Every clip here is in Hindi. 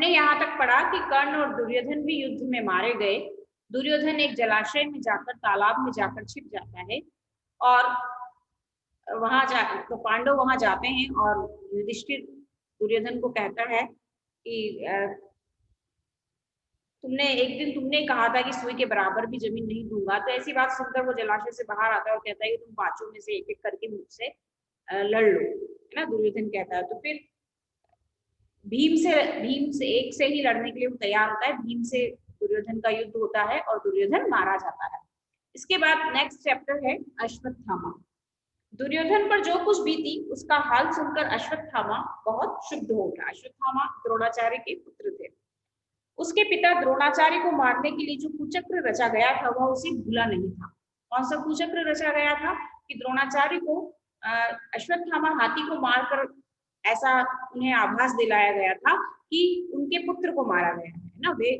हमने यहाँ तक पढ़ा कि कर्ण और दुर्योधन भी युद्ध में मारे गए। दुर्योधन एक जलाशय में जाकर, तालाब में जाकर छिप जाता है और वहां जा तो पांडव वहां जाते हैं और युधिष्ठिर दुर्योधन को कहता है कि तुमने कहा था कि सुई के बराबर भी जमीन नहीं दूंगा। तो ऐसी बात सुनकर वो जलाशय से बाहर आता है और कहता है कि तुम पांचों में से एक एक करके मुझसे लड़ लो, है ना। दुर्योधन कहता है। तो फिर भीम से एक से ही लड़ने के लिए वो तैयार होता है। भीम से दुर्योधन का युद्ध होता है और दुर्योधन मारा जाता है। इसके बाद नेक्स्ट चैप्टर है अश्वत्थामा। दुर्योधन पर जो कुछ बीती उसका हाल सुनकर अश्वत्थामा बहुत शुद्ध हो गया। अश्वत्थामा द्रोणाचार्य के पुत्र थे। उसके पिता द्रोणाचार्य को मारने के लिए जो कुचक्र रचा गया था वह उसे भूला नहीं था। कौन सा कुचक्र रचा गया था कि द्रोणाचार्य को अश्वत्थामा हाथी को मारकर ऐसा उन्हें आभास दिलाया गया था कि उनके पुत्र को मारा गया है ना। वे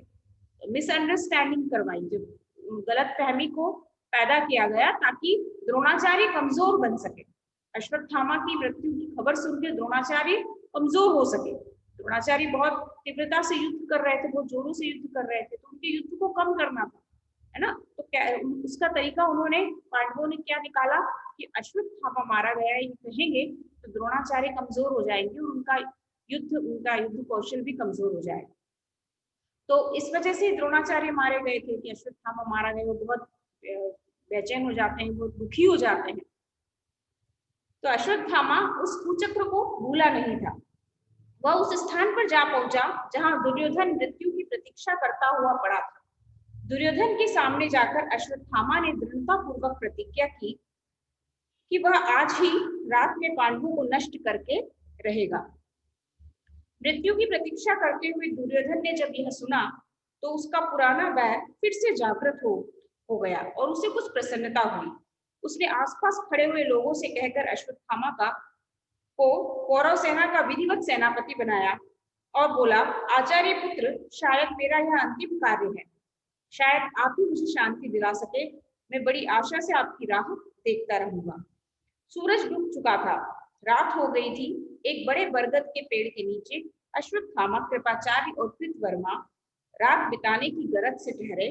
मिसअंडरस्टैंडिंग करवाई, जब गलत फहमी को पैदा किया गया ताकि द्रोणाचार्य कमजोर बन सके। अश्वत्थामा की मृत्यु की खबर सुनकर द्रोणाचार्य कमजोर हो सके। द्रोणाचार्य बहुत तीव्रता से युद्ध कर रहे थे, बहुत जोरों से युद्ध कर रहे थे, तो उनके युद्ध को कम करना था, है ना। तो क्या उसका तरीका उन्होंने, पांडवों ने क्या निकाला कि अश्वत्थामा मारा गया है, ये कहेंगे तो द्रोणाचार्य कमजोर हो जाएंगे और उनका युद्ध कौशल भी कमजोर हो जाएगा। तो इस वजह से द्रोणाचार्य मारे गए थे कि अश्वत्थामा मारा गया। वो बहुत बेचैन हो जाते हैं, बहुत दुखी हो जाते हैं। तो अश्वत्थामा उस कुचक्र को भूला नहीं था। वह उस स्थान पर जा पहुंचा जहां दुर्योधन मृत्यु की प्रतीक्षा करता हुआ पड़ा था। दुर्योधन के सामने जाकर अश्वत्थामा ने दृढ़ता पूर्वक प्रतिज्ञा की कि वह आज ही रात में पांडवों को नष्ट करके रहेगा। मृत्यु की प्रतीक्षा करते हुए दुर्योधन ने जब यह सुना तो उसका पुराना बैर फिर से जागृत हो गया और उसे कुछ प्रसन्नता हुई। उसने आसपास खड़े हुए लोगों से कहकर अश्वत्थामा को कौरव सेना का विधिवत सेनापति बनाया और बोला, आचार्य पुत्र, शायद मेरा यह अंतिम कार्य है। शायद आप ही मुझे शांति दिला सके। मैं बड़ी आशा से आपकी राह देखता रहूंगा। सूरज डूब चुका था, रात हो गई थी। एक बड़े बरगद के पेड़ के नीचे अश्वत्थामा, कृपाचार्य और कृतवर्मा रात बिताने की गरज से ठहरे।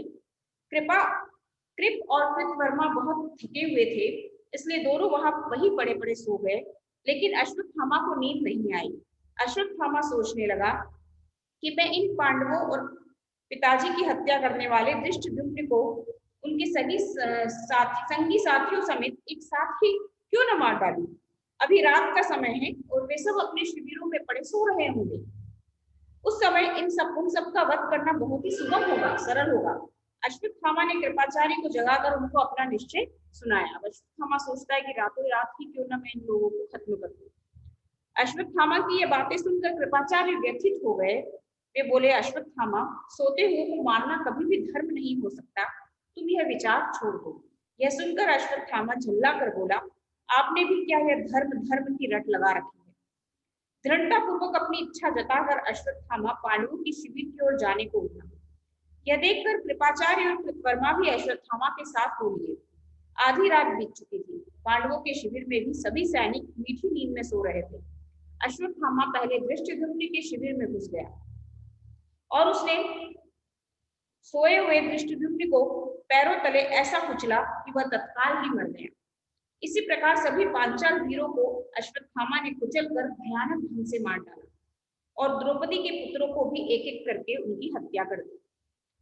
कृप और कृतवर्मा बहुत थके हुए थे, इसलिए दोनों वहीं पड़े पड़े सो गए। लेकिन अश्वत्थामा को नींद नहीं आई। अश्वत्थामा सोचने लगा कि मैं इन पांडवों और पिताजी की हत्या करने वाले धृष्टद्युम्न को उनके संगी साथियों समेत एक साथ ही क्यों न मार डालूं। अभी रात का समय है और वे सब अपने शिविरों में पड़े सो रहे होंगे। उस समय उन सबका वध करना बहुत ही सुगम होगा, सरल होगा। अश्वत्थामा ने कृपाचार्य को जगाकर उनको अपना निश्चय सुनाया। अश्वत्थामा सोचता है कि रातों रात ही क्यों ना मैं इन लोगों को खत्म कर दूं। अश्वत्थामा की ये बातें सुनकर कृपाचार्य व्यथित हो गए। वे बोले, अश्वत्थामा, सोते हुए को मारना कभी भी धर्म नहीं हो सकता। तुम यह विचार छोड़ दो। यह सुनकर अश्वत्थामा झल्ला कर बोला, आपने भी क्या यह धर्म की रट लगा रखी है। दृढ़ता पूर्वक अपनी इच्छा जताकर अश्वत्थामा पांडवों की शिविर की ओर जाने को उठा। यह देखकर कृपाचार्य और कृतवर्मा भी अश्वत्थामा के साथ हो लिए। आधी रात बीत चुकी थी। पांडवों के शिविर में भी सभी सैनिक मीठी नींद में सो रहे थे। अश्वत्थामा पहले धृष्टद्युम्न के शिविर में घुस गया और उसने सोए हुए धृष्टद्युम्न को पैरों तले ऐसा कुचला कि वह तत्काल ही मर गया। इसी प्रकार सभी पांचाल वीरों को अश्वत्थामा ने कुचलकर भयानक ढंग से मार डाला और द्रौपदी के पुत्रों को भी एक एक करके उनकी हत्या कर दी।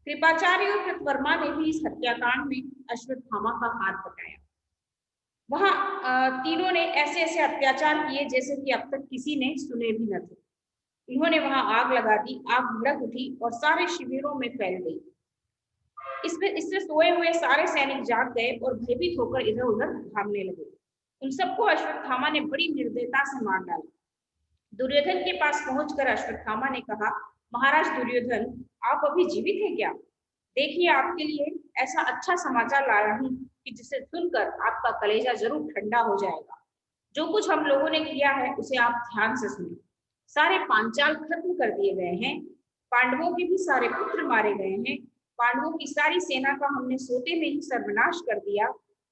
कृपाचार्य और कृतवर्मा ने भी इस हत्याकांड में अश्वत्थामा का हाथ बटाया। वहां तीनों ने ऐसे ऐसे अत्याचार किए जैसे कि अब तक किसी ने सुने भी न थे। इन्होंने वहां आग लगा दी। आग भड़क उठी और सारे शिविरों में फैल गई। इससे सोए हुए सारे सैनिक जाग गए और भयभीत होकर इधर उधर भागने लगे। उन सबको अश्वत्थामा ने बड़ी निर्दयता से मार डाला। दुर्योधन के पास पहुंचकर अश्वत्थामा ने कहा, महाराज दुर्योधन, आप अभी जीवित हैं क्या? देखिए, आपके लिए ऐसा अच्छा समाचार लाया हूं कि जिसे सुनकर आपका कलेजा जरूर ठंडा हो जाएगा। जो कुछ हम लोगों ने किया है उसे आप ध्यान से सुनिए। सारे पांचाल खत्म कर दिए गए हैं। पांडवों के भी सारे पुत्र मारे गए हैं। पांडवों की सारी सेना का हमने सोते में ही सर्वनाश कर दिया।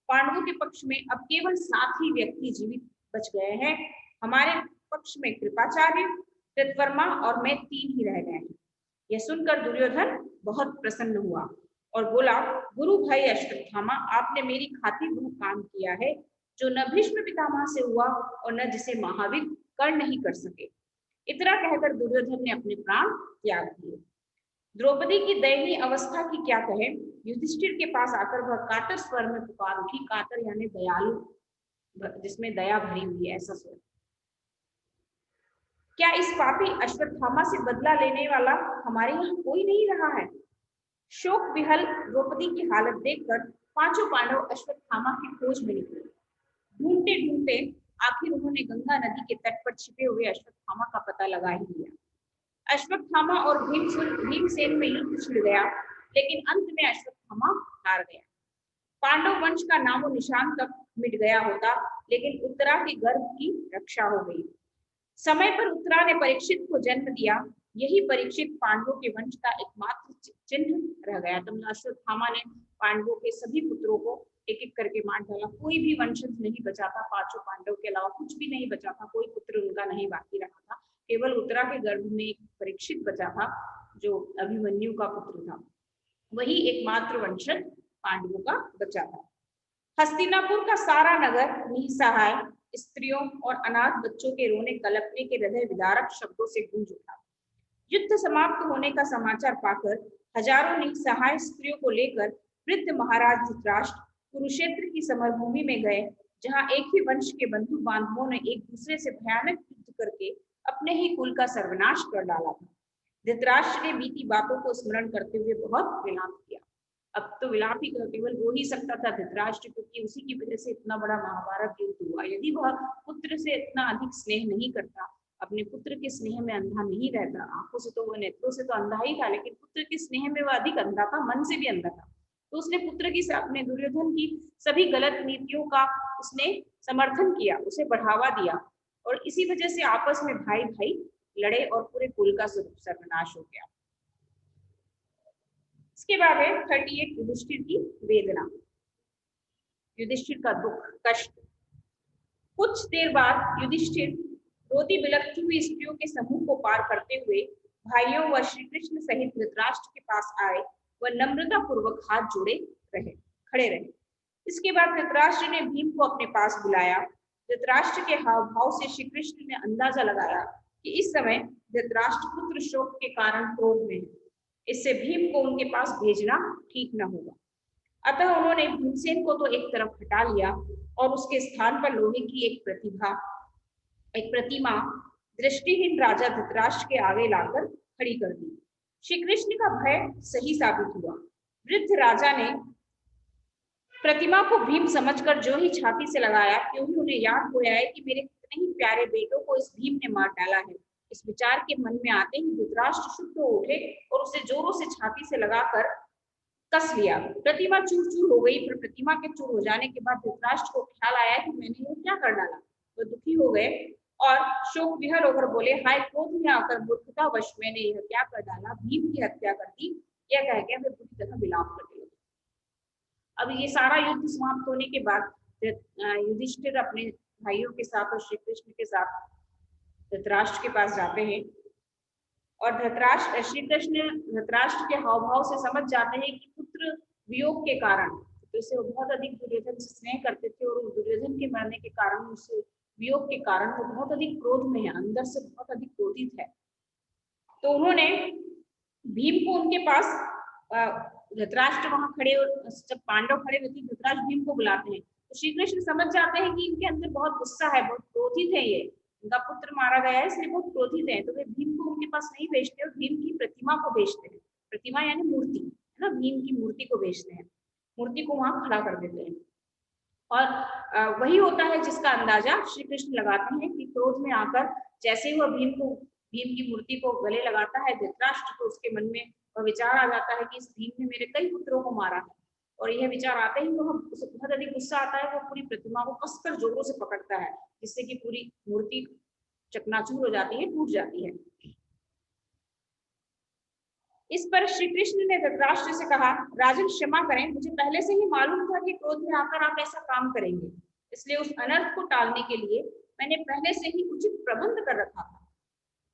पांडवों के पक्ष में अब केवल 7 ही व्यक्ति जीवित बच गए हैं। हमारे पक्ष में कृपाचार्य, कृतवर्मा और मैं 3 ही रह गए हैं। यह सुनकर दुर्योधन बहुत प्रसन्न हुआ और बोला, गुरु भाई अश्वत्थामा, आपने मेरी खातिर वह काम किया है जो न भीष्म पितामह से हुआ और न जिसे महावीर कर्ण नहीं कर सके। इतना कहकर दुर्योधन ने अपने प्राण त्याग दिए। द्रौपदी की दयनीय अवस्था की क्या कहे। युधिष्ठिर के पास आकर वह कातर स्वर में पुकार उठी। कातर यानी दयालु, जिसमें दया भरी हुई है, ऐसा स्वर। क्या इस पापी अश्वत्थामा से बदला लेने वाला हमारे यहाँ कोई नहीं रहा है। शोक विहल द्रौपदी की हालत देखकर पांचों पांडव अश्वत्थामा की खोज में निकले। ढूंढते ढूंढते आखिर उन्होंने गंगा नदी के तट पर छिपे हुए अश्वत्थामा का पता लगा ही लिया। अश्वत्थामा और भीमसेन में युद्ध छिड़ गया, लेकिन अंत में अश्वत्थामा हार गया। पांडव वंश का नामो निशान तक मिट गया होता, लेकिन उत्तरा के गर्भ की रक्षा हो गई। समय पर उत्तरा ने परीक्षित को जन्म दिया। यही परीक्षित पांडवों के वंश का एकमात्र चिन्ह रह गया। तो अश्वत्थामा ने पांडवों के सभी पुत्रों को एक एक करके मार डाला। कोई भी वंशज नहीं बचा था, पांचों पांडव के अलावा कुछ भी नहीं बचा था। कोई पुत्र उनका नहीं बाकी रहा था। केवल उत्तरा के गर्भ में एक परीक्षित बचा था, जो अभिमन्यु का पुत्र था। वही एकमात्र वंशज पांडवों का बचा था। हस्तिनापुर का सारा नगर निसहाय स्त्रियों और अनाथ बच्चों के रोने कलपने के हृदय विदारक शब्दों से गूंज उठा। युद्ध समाप्त होने का समाचार पाकर हजारों निसहाय स्त्रियों को लेकर वृद्ध महाराज धृतराष्ट्र कुरुक्षेत्र की समरभूमि में गए, जहां एक ही वंश के बंधु बांधवों ने एक दूसरे से भयानक युद्ध करके अपने ही कुल का सर्वनाश कर डाला था। धृतराष्ट्र ने बीती बातों को स्मरण करते हुए बहुत विलाप किया। अब तो विलाप ही केवल हो ही सकता था धृतराष्ट्र, क्योंकि उसी की वजह से इतना बड़ा महाभारत युद्ध हुआ। यदि वह पुत्र से इतना अधिक स्नेह नहीं करता, अपने पुत्र के स्नेह में अंधा नहीं रहता, आंखों से तो वह, नेत्रों से तो अंधा ही था, लेकिन पुत्र के स्नेह में वह अधिक अंधा था, मन से भी अंधा था। तो उसने पुत्र की, अपने दुर्योधन की सभी गलत नीतियों का उसने समर्थन किया, उसे बढ़ावा दिया, और इसी वजह से आपस में भाई भाई लड़े और पूरे कुल का सर्वनाश हो गया। इसके बाद है 38 युधिष्ठिर की वेदना, युधिष्ठिर का दुख कष्ट। कुछ देर बाद युधिष्ठिर रोती बिलखती हुई स्त्रियों के समूह को पार करते हुए भाइयों व श्री कृष्ण सहित धृतराष्ट्र के पास आए व नम्रता पूर्वक हाथ जोड़े खड़े रहे। इसके बाद धृतराष्ट्र ने भीम को अपने पास बुलाया। धृतराष्ट्र के हाव भाव से श्री कृष्ण ने अंदाजा लगाया कि इस समय धृतराष्ट्र पुत्र शोक के कारण क्रोध में है, इससे भीम को उनके पास भेजना ठीक न होगा। अतः उन्होंने भीमसेन को तो एक तरफ हटा लिया और उसके स्थान पर लोहे की एक प्रतिमा दृष्टिहीन राजा धृतराष्ट्र के आगे लाकर खड़ी कर दी। श्री कृष्ण का भय सही साबित हुआ। वृद्ध राजा ने प्रतिमा को भीम समझकर जो ही छाती से लगाया, क्योंकि उन्हें याद हो आया कि मेरे कितने ही प्यारे बेटों को इस भीम ने मार डाला है। इस विचार के मन में आते ही धृतराष्ट्र शुद्ध हो उठे और उसे जोरों से छाती से लगाकर कस लिया। प्रतिमा चूर चूर हो गई, पर प्रतिमा के चूर हो जाने के बाद धृतराष्ट्र को ख्याल आया कि मैंने ये क्या कर डाला। वो दुखी हो गए और शोक विहल होकर बोले, हाय क्रोध में आकर मूर्खतावश मैंने यह क्या कर डाला, भीम की हत्या कर दी। यह कह के वे बुरी तरह विलाप करने लगे। अब ये सारा युद्ध समाप्त होने के बाद युधिष्ठिर अपने भाइयों के साथ और श्री कृष्ण के साथ धृतराष्ट्र के पास जाते हैं, और श्री कृष्ण धृतराष्ट्र के हाव भाव से समझ जाते हैं कि पुत्र वियोग के कारण, तो इसे वो बहुत अधिक दुर्योधन से स्नेह करते थे, और दुर्योधन के मरने के कारण, उसे वियोग के कारण वो बहुत अधिक क्रोध में है, अंदर से बहुत अधिक क्रोधित है। तो उन्होंने भीम को उनके पास, धृतराष्ट्र वहां खड़े, और जब पांडव खड़े हुए थे, धृतराष्ट्र भीम को बुलाते हैं, तो श्री कृष्ण समझ जाते हैं कि इनके अंदर बहुत गुस्सा है, बहुत क्रोधित है, ये उनका पुत्र मारा गया है इसलिए बहुत क्रोधित है। तो वे भीम को उनके पास नहीं भेजते और भीम की प्रतिमा को भेजते हैं। प्रतिमा यानी मूर्ति है ना, भीम की मूर्ति को भेजते हैं, मूर्ति को वहां खड़ा कर देते हैं। और वही होता है जिसका अंदाजा श्री कृष्ण लगाते हैं कि क्रोध में आकर जैसे ही वह भीम की मूर्ति को गले लगाता है धृतराष्ट्र, तो उसके मन में वह विचार आ जाता है कि इस भीम ने मेरे कई पुत्रों को मारा है। और यह विचार आते ही वह उसे बहुत अधिक गुस्सा आता है, वो पूरी प्रतिमा को कसकर जोरों से पकड़ता है, जिससे कि पूरी मूर्ति चकनाचूर हो जाती है, टूट जाती है। इस पर श्री कृष्ण ने धृतराष्ट्र से कहा, राजन क्षमा करें, मुझे पहले से ही मालूम था कि क्रोध में आकर आप ऐसा काम करेंगे, इसलिए उस अनर्थ को टालने के लिए मैंने पहले से ही उचित प्रबंध कर रखा था।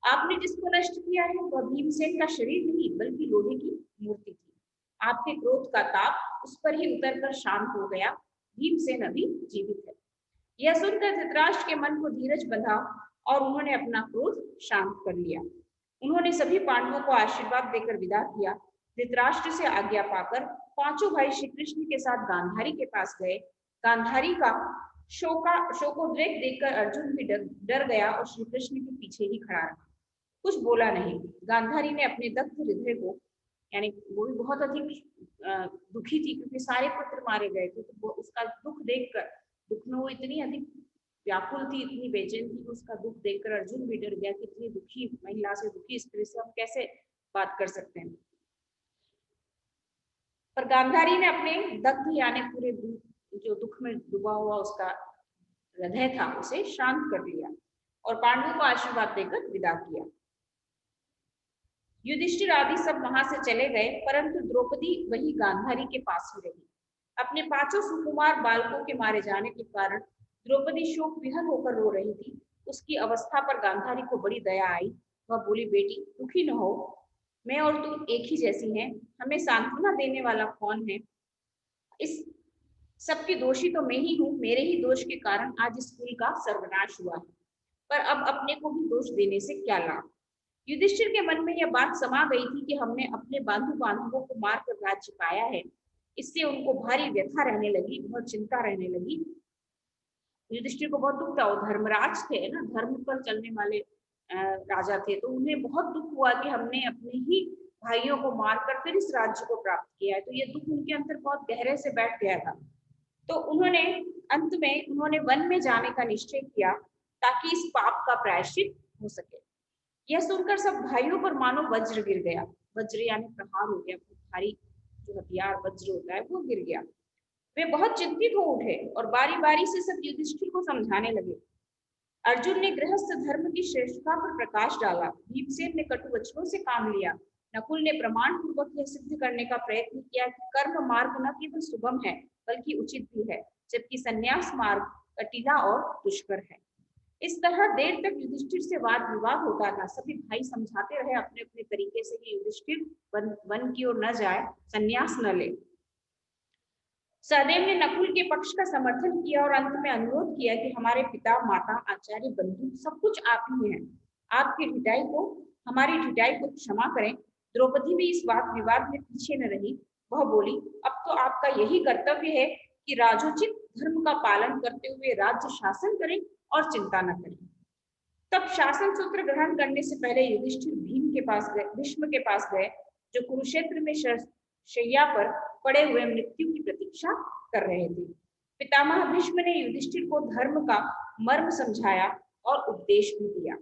आपने जिसको नष्ट किया है वह भीमसेन का शरीर नहीं बल्कि लोहे की मूर्ति थी। आपके क्रोध का ताप उस पर ही उतरकर शांत हो गया। भीमसेन अभी जीवित है। यह सुनकर धृतराष्ट्र के मन को धीरज बंधा और उन्होंने अपना क्रोध शांत कर लिया। उन्होंने सभी पांडवों को आशीर्वाद देकर विदा किया। धृतराष्ट्र से आज्ञा पाकर पांचों भाई श्री कृष्ण के साथ गांधारी के पास गए। गांधारी का शोकोद्रेक देखकर अर्जुन भी डर गया और श्री कृष्ण के पीछे ही खड़ा रहा, कुछ बोला नहीं। गांधारी ने अपने दग्ध हृदय को, यानी वो भी बहुत अधिक दुखी थी क्योंकि सारे पुत्र मारे गए थे, तो वो उसका दुख देखकर, दुख में वो इतनी अधिक व्याकुल थी, इतनी बेचैन थी, उसका दुख देखकर अर्जुन भी डर गया कि इतनी दुखी महिला से, दुखी स्त्री से हम कैसे बात कर सकते हैं। पर गांधारी ने अपने दग्ध यानी पूरे जो दुख में डूबा हुआ उसका हृदय था उसे शांत कर लिया और पांडवों को आशीर्वाद देकर विदा किया। युधिष्ठिर आदि सब वहां से चले गए, परंतु द्रौपदी वही गांधारी के पास ही रही। अपने पांचों सुकुमार बालकों के मारे जाने के कारण द्रौपदी शोक विहल होकर रो रही थी। उसकी अवस्था पर गांधारी को बड़ी दया आई। वह बोली, बेटी दुखी न हो, मैं और तुम एक ही जैसी हैं, हमें सांत्वना देने वाला कौन है? इस सबकी दोषी तो मैं ही हूँ, मेरे ही दोष के कारण आज स्कूल का सर्वनाश हुआ है, पर अब अपने को भी दोष देने से क्या लाभ? युधिष्ठिर के मन में यह बात समा गई थी कि हमने अपने बांधवों को मारकर राज्य पाया है। इससे उनको भारी व्यथा रहने लगी, बहुत चिंता रहने लगी। युधिष्ठिर को बहुत दुख था, वो धर्मराज थे ना, धर्म पर चलने वाले राजा थे, तो उन्हें बहुत दुख हुआ कि हमने अपने ही भाइयों को मारकर फिर इस राज्य को प्राप्त किया है। तो ये दुख उनके अंदर बहुत गहरे से बैठ गया था। तो उन्होंने अंत में उन्होंने वन में जाने का निश्चय किया ताकि इस पाप का प्रायश्चित हो सके। यह सुनकर सब भाइयों पर मानो वज्र गिर गया। वज्र यानी प्रहार हो गया, भारी जो हथियार वज्र होता है वो गिर गया। वे बहुत चिंतित हो उठे और बारी बारी से सब युधिष्ठिर को समझाने लगे। अर्जुन ने गृहस्थ धर्म की श्रेष्ठता पर प्रकाश डाला। भीमसेन ने कटु वचनों से काम लिया। नकुल ने प्रमाण पूर्वक यह सिद्ध करने का प्रयत्न किया कि कर्म मार्ग न केवल सुगम है बल्कि उचित भी है, जबकि संन्यास मार्ग कठिना और दुष्कर है। इस तरह देर तक युधिष्ठिर से वाद विवाद होता था। सभी भाई समझाते रहे अपने अपने तरीके से कि युधिष्ठिर वन की ओर न जाए, संन्यास न ले। सहदेव ने नकुल के पक्ष का समर्थन किया और अंत में अनुरोध किया कि हमारे पिता, माता, आचार्य, बंधु सब कुछ आप ही हैं। आपकी ढिठाई को, हमारी ढिठाई को क्षमा करें। द्रौपदी भी इस वाद विवाद में पीछे न रही। वह बोली, अब तो आपका यही कर्तव्य है कि राजोचित धर्म का पालन करते हुए राज्य शासन करें और चिंता न करें। तब शासन सूत्र ग्रहण करने से पहले युधिष्ठिर भीष्म के पास गए, जो कुरुक्षेत्र में शैया पर पड़े हुए मृत्यु की प्रतीक्षा कर रहे थे। पितामह भीष्म ने युधिष्ठिर को धर्म का मर्म समझाया और उपदेश भी दिया।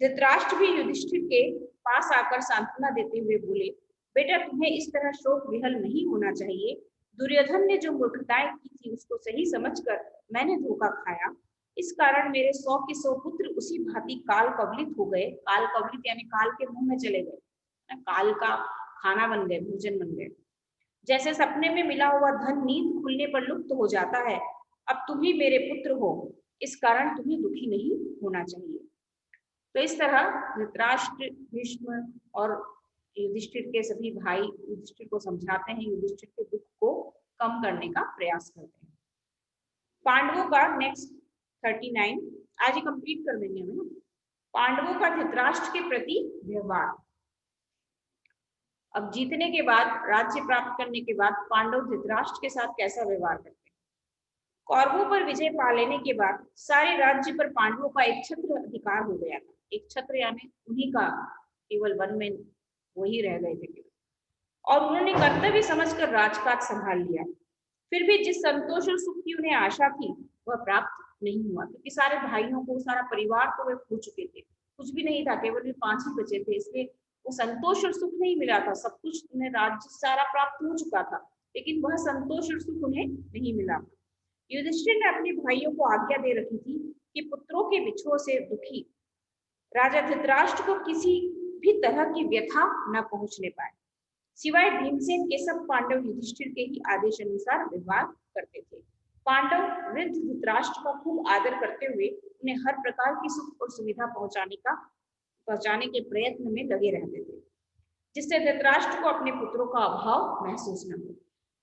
धृतराष्ट्र भी युधिष्ठिर के पास आकर सांत्वना देते हुए बोले, बेटा तुम्हें इस तरह शोक विहल नहीं होना चाहिए। दुर्योधन ने जो मूर्खताएं की थी उसको सही समझकर मैंने धोखा खाया। इस कारण मेरे 100 के 100 पुत्र उसी भांति काल कवलित हो गए। काल कवलित यानी काल के मुंह में चले गए, काल का खाना बन गए, भोजन बन गए। जैसे सपने में मिला हुआ धन नींद खुलने पर लुप्त हो जाता है, अब तुम ही मेरे पुत्र हो, इस कारण तुम्हें दुखी नहीं होना चाहिए। तो इस तरह धृतराष्ट्र, भीष्म और युधिष्ठिर के सभी भाई युधिष्ठिर को समझाते हैं, युधिष्ठिर के दुख को कम करने का प्रयास करते हैं। पांडवों का नेक्स्ट 39 आज ही कंप्लीट कर देंगे हम ना। पांडवों का धृतराष्ट्र के प्रति व्यवहार। अब जीतने के बाद, राज्य प्राप्त करने के बाद पांडव धृतराष्ट्र के साथ कैसा व्यवहार करते हैं। कौरवों पर विजय पा लेने के बाद सारे राज्य पर पांडवों का एक छत्र अधिकार हो गया था। एक छत्र यानी उन्हीं का, केवल वन में वही रह गए थे केवल, और उन्होंने कर्तव्य समझकर राजकाज संभाल लिया। फिर भी जिस संतोष और सुख की उन्हें आशा थी वह प्राप्त नहीं हुआ, क्योंकि सारे भाइयों को, सारा परिवार को वे खो चुके थे, कुछ भी नहीं था, केवल वे 5 ही बचे थे। इसलिए वो संतोष और सुख नहीं मिला था। सब कुछ उन्हें राज्य सारा प्राप्त हो चुका था, लेकिन वह संतोष और सुख उन्हें नहीं मिला। युधिष्ठिर ने अपने भाइयों को आज्ञा दे रखी थी कि पुत्रों के बिछोह से दुखी राजा धृतराष्ट्र को किसी भी तरह की व्यथा न पहुंचने पाए। सिवाय भीमसेन के सब पांडव युधिष्ठिर के ही आदेश अनुसार व्यवहार करते थे। पांडव वृद्ध धृतराष्ट्र का खूब आदर करते हुए उन्हें हर प्रकार की सुख और सुविधा पहुंचाने के प्रयत्न में लगे रहते थे, जिससे धृतराष्ट्र को अपने पुत्रों का अभाव महसूस न हो।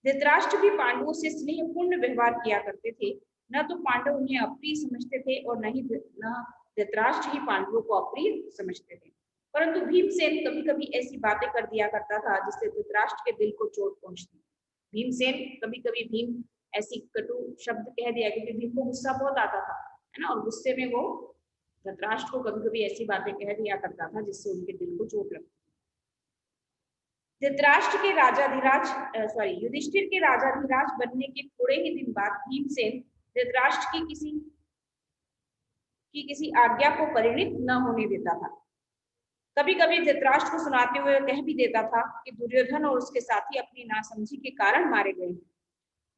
धृतराष्ट्र भी पांडवों से स्नेहपूर्ण व्यवहार किया करते थे। न तो पांडव उन्हें अप्रिय समझते थे और न धृतराष्ट्र ही पांडवों को अप्रिय समझते थे। परंतु भीमसेन कभी कभी ऐसी बातें कर दिया करता था जिससे धृतराष्ट्र के दिल को चोट पहुंचती। भीमसेन कभी कभी भीम ऐसी कटु शब्द कह दिया, क्योंकि भीम को गुस्सा बहुत आता था, है ना, और गुस्से में वो धृतराष्ट्र को कभी कभी ऐसी बातें कह दिया करता था जिससे उनके दिल को चोट लगती। धृतराष्ट्र के राजाधिराज युधिष्ठिर के राजाधिराज बनने के थोड़े ही दिन बाद भीमसेन धृतराष्ट्र की किसी आज्ञा को परिणित न होने देता था। कभी कभी धृतराष्ट्र को सुनाते हुए कह भी देता था कि दुर्योधन और उसके साथी अपनी नासमझी के कारण मारे गए।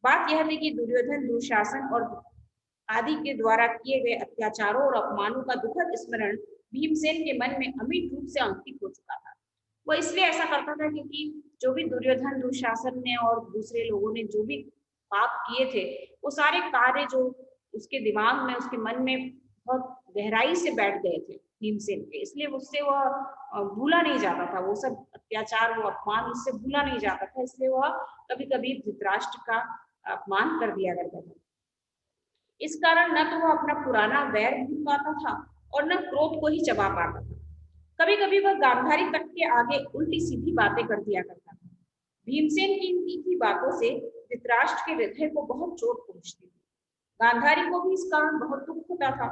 बात यह थी कि दुर्योधन, दुशासन और आदि के द्वारा किए गए अत्याचारों और अपमानों का दुखद स्मरण भीमसेन के मन में अमिट रूप से अंकित हो चुका था। वो इसलिए ऐसा करता था क्योंकि जो भी दुर्योधन, दुशासन ने और दूसरे लोगों ने जो भी पाप किए थे, वो सारे कार्य जो उसके दिमाग में, उसके मन में बहुत गहराई से बैठ गए थे भीमसेन के, इसलिए उससे वह भूला नहीं जाता था। वो सब अत्याचार, वो अपमान उससे भूला नहीं जाता था, इसलिए वह कभी कभी धृतराष्ट्र का अपमान कर दिया करता था। इस कारण न तो वह अपना पुराना वैर भूल पाता था और न क्रोध को ही चबा पाता था। कभी कभी वह गांधारी तक के आगे उल्टी सीधी बातें कर दिया करता था। भीमसेन की इन तीखी बातों से धृतराष्ट्र के हृदय को बहुत चोट पहुंचती थी। गांधारी को भी इस कारण बहुत दुख होता था,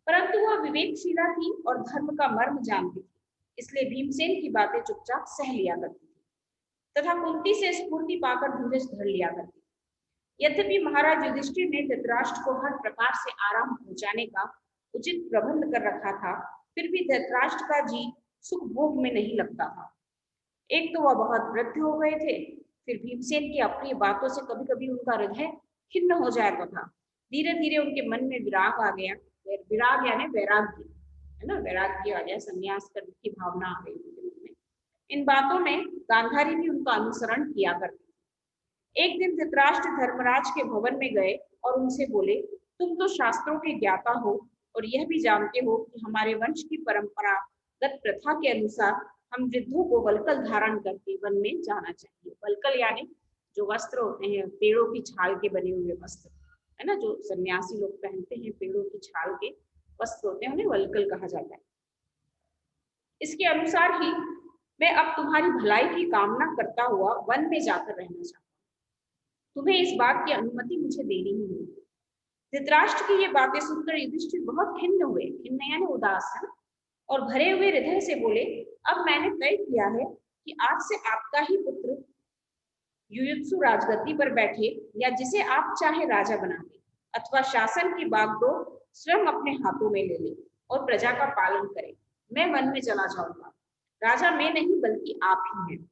परंतु वह विवेकशीला थी और धर्म का मर्म जानती थी, इसलिए भीमसेन की बातें चुपचाप सह लिया करती थी तथा कुंती से स्फूर्ति पाकर धीरज धर लिया करती। यद्यपि महाराज युधिष्ठिर ने धृतराष्ट्र को हर प्रकार से आराम पहुंचाने का उचित प्रबंध कर रखा था, फिर भी धृतराष्ट्र का जी सुख भोग में नहीं लगता था। एक तो वह बहुत वृद्ध हो गए थे, फिर भीमसेन की अप्रिय बातों से कभी कभी उनका हृदय खिन्न हो जाता था। धीरे धीरे उनके मन में विराग आ गया। विराग यानी वैराग्य, है ना, वैराग्य आ गया, संन्यास करने की भावना आ गई उनके मन में। इन बातों में गांधारी भी उनका अनुसरण किया करती। एक दिन धृतराष्ट्र धर्मराज के भवन में गए और उनसे बोले, तुम तो शास्त्रों के ज्ञाता हो और यह भी जानते हो कि हमारे वंश की परंपरागत प्रथा के अनुसार हम वृद्धों को वल्कल धारण करके वन में जाना चाहिए। वल्कल यानी जो वस्त्र होते हैं पेड़ों की छाल के बने हुए वस्त्र, है ना, जो सन्यासी लोग पहनते हैं, पेड़ों की छाल के वस्त्र होते हैं, उन्हें वल्कल कहा जाता है। इसके अनुसार ही मैं अब तुम्हारी भलाई की कामना करता हुआ वन में जाकर रहना चाहता हूँ। तुम्हें इस बात की अनुमति मुझे देनी ही होगी। धृतराष्ट्र की ये बातें सुनकर युधिष्ठिर बहुत खिन्न हुए, खिन्न यानी उदास, है, और भरे हुए हृदय से बोले, अब मैंने तय किया है कि आज से आपका ही पुत्र युयुत्सु राजगद्दी पर बैठे या जिसे आप चाहे राजा बना दे, अथवा शासन की बागडोर स्वयं अपने हाथों में ले ले और प्रजा का पालन करे। मैं वन में चला जाऊंगा। राजा मैं नहीं बल्कि आप ही हैं।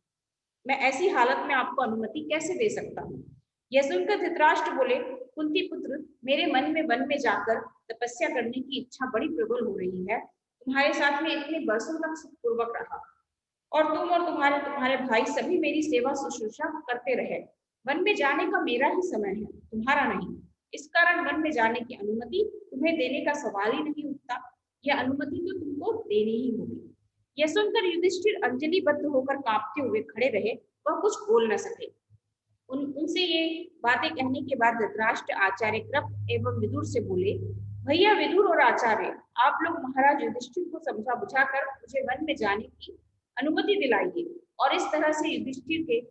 मैं ऐसी हालत में आपको अनुमति कैसे दे सकता हूँ? यह सुनकर धृतराष्ट्र बोले, कुंती पुत्र, मेरे मन में वन में जाकर तपस्या करने की इच्छा बड़ी प्रबल हो रही है। तुम्हारे साथ में इतने वर्षों तक सुखपूर्वक रहा और तुम और तुम्हारे भाई सभी मेरी सेवा शुश्रूषा करते रहे। वन में जाने का मेरा ही समय है, तुम्हारा नहीं। इस कारण वन में जाने की अनुमति तुम्हें देने का सवाल ही नहीं उठता। यह अनुमति तो तुमको देनी ही होगी। यह सुनकर युधिष्ठिर अंजलिबद्ध होकर कांपते हुए खड़े रहे, वह कुछ बोल न सके। उनसे ये बातें कहने के बाद धृतराष्ट्र आचार्य कृप एवं विदुर से बोले, भैया विदुर और आचार्य, आप लोग महाराज युधिष्ठिर को समझा बुझाकर मुझे वन में जाने की अनुमति दिलाइए। और इस तरह से युधिष्ठिर के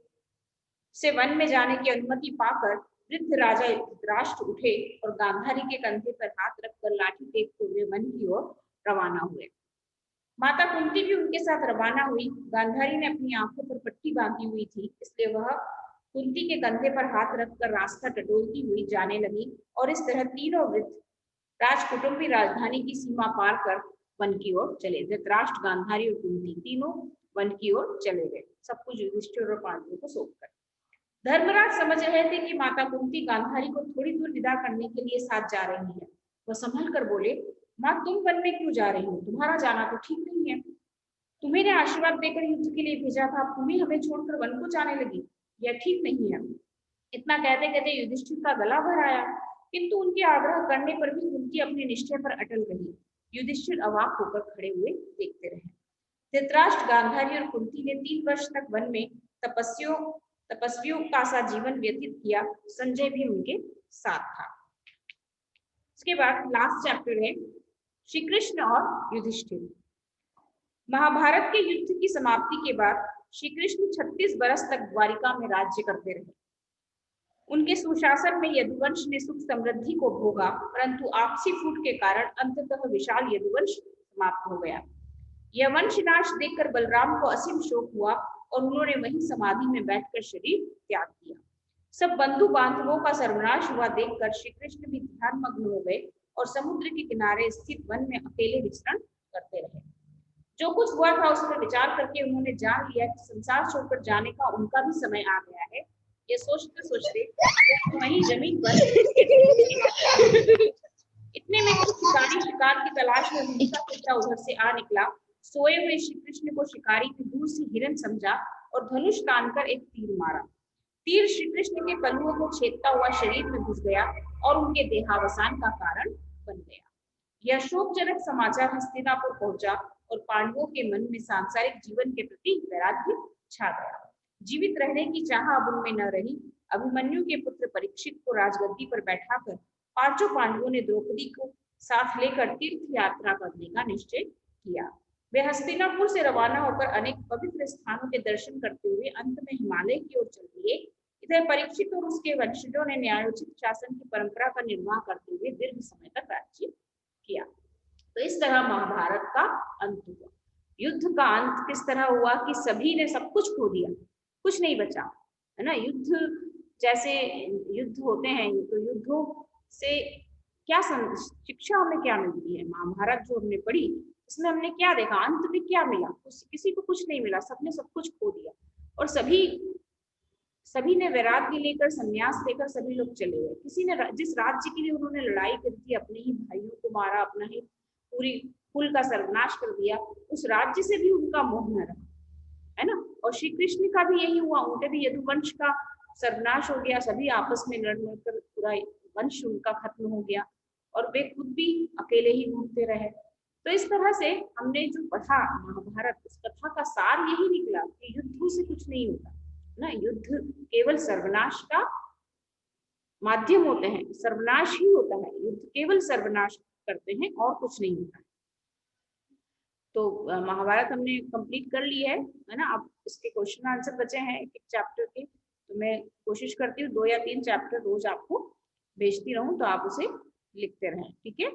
से वन में जाने की अनुमति पाकर वृद्ध राजा धृतराष्ट्र उठे और गांधारी के कंधे पर हाथ रखकर लाठी टेकते हुए वन की ओर रवाना हुए। माता कुंती भी उनके साथ रवाना हुई। गांधारी ने अपनी आंखों पर पट्टी बांधी हुई थी, इसलिए वह कुंती के कंधे पर हाथ रखकर रास्ता टटोलती हुई जाने लगी और इस तरह तीनों वृद्ध राजकुटुंबी राजधानी की सीमा पार कर वन की ओर चले। धृतराष्ट्र, गांधारी और कुंती तीनों वन की ओर चले गए, सब कुछ युधिष्ठिर और पांडवों को सौंपकर। धर्मराज समझ रहे थे कि माता कुंती गांधारी को थोड़ी दूर विदा करने के लिए साथ जा रही है। वह संभल कर बोले, माँ तुम वन में क्यों जा रही हो? तुम्हारा जाना तो ठीक नहीं है। तुम्हें ने आशीर्वाद देकर युद्ध के लिए भेजा था, तुम ही हमें छोड़कर वन को जाने लगी, यह ठीक नहीं है। इतना कहते कहते युधिष्ठिर का गला भर आया, किंतु उनके आग्रह करने पर भी कुंती अपने निश्चय पर अटल रही। युधिष्ठिर अवाक होकर खड़े हुए देखते रहे। धृतराष्ट्र, गांधारी और कुंती ने 3 वर्ष तक वन में तपस्वियों का सा जीवन व्यतीत किया। संजय भी उनके साथ था। उसके बाद लास्ट चैप्टर है श्री कृष्ण और युधिष्ठिर। महाभारत के युद्ध की समाप्ति के बाद श्री कृष्ण 36 बरस तक द्वारिका में राज्य करते रहे। उनके सुशासन में यदुवंश ने सुख समृद्धि को भोगा, परंतु आपसी फूट के कारण अंततः विशाल यदुवंश समाप्त हो गया। यह वंश नाश देखकर बलराम को असीम शोक हुआ और उन्होंने वहीं समाधि में बैठकर शरीर त्याग किया। सब बंधु बांधवों का सर्वनाश हुआ देखकर श्री कृष्ण भी ध्यान मग्न हो गए और समुद्र के किनारे स्थित वन में अकेले विचरण करते रहे। जो कुछ हुआ था उस पर विचार करके उन्होंने जान लिया कि संसार छोड़कर जाने का उनका भी समय आ गया है। ये सोचते सोचते वहीं जमीन पर इतने में शिकारी शिकार की तलाश में हिंसा उधर से आ निकला। सोए हुए श्री कृष्ण को शिकारी ने दूर से हिरन समझा और धनुष तानकर एक तीर मारा। तीर श्री कृष्ण के पलुओं को छेदता हुआ शरीर में घुस गया और उनके देहावसान का कारण बन गया। यह शोकजनक समाचार हस्तिनापुर पहुंचा और पांडवों के मन में सांसारिक जीवन के प्रति वैराग्य छा गया। जीवित रहने की चाह अब उनमें न रही। अभिमन्यु के पुत्र परीक्षित को राजगद्दी पर बैठाकर पांचों पांडवों ने द्रौपदी को साथ लेकर तीर्थ यात्रा करने का निश्चय किया। वे हस्तिनापुर से रवाना होकर अनेक पवित्र स्थानों के दर्शन करते हुए अंत में हिमालय की ओर चल दिए। इधर परीक्षित और उसके वंशजों ने न्यायोचित शासन की परंपरा का निर्वाह करते हुए दीर्घ समय तक राज्य किया। तो इस तरह महाभारत का अंत हुआ। युद्ध का अंत किस तरह हुआ कि सभी ने सब कुछ खो दिया, कुछ नहीं बचा, है ना। युद्ध जैसे युद्ध होते हैं तो युद्धों से क्या शिक्षा हमें क्या मिलती है? महाभारत जो हमने पढ़ी इसमें हमने क्या देखा, अंत में क्या मिला? किसी को कुछ नहीं मिला, सबने सब कुछ खो दिया और सभी ने वैराग्य लेकर संन्यास लेकर सभी लोग चले गए। किसी ने जिस राज्य के लिए उन्होंने लड़ाई करी थी, अपने ही भाइयों को मारा, अपना ही पूरी कुल का सर्वनाश कर दिया, उस राज्य से भी उनका मोह न रहा, है ना। और श्री कृष्ण का भी यही हुआ, उनके भी यदुवंश का सर्वनाश हो गया, सभी आपस में लड़ कर पूरा वंश उनका खत्म हो गया और वे खुद भी अकेले ही घूमते रहे। तो इस तरह से हमने जो पढ़ा महाभारत, इस कथा का सार यही निकला कि युद्ध से कुछ नहीं होता ना। युद्ध केवल सर्वनाश का माध्यम होते हैं, सर्वनाश ही होता है। युद्ध केवल सर्वनाश करते हैं और कुछ नहीं होता है। तो महाभारत हमने कंप्लीट कर ली है ना। अब इसके क्वेश्चन आंसर बचे हैं एक चैप्टर के, तो मैं कोशिश करती हूँ 2 या 3 चैप्टर रोज आपको भेजती रहूं, तो आप उसे लिखते रहें, ठीक है।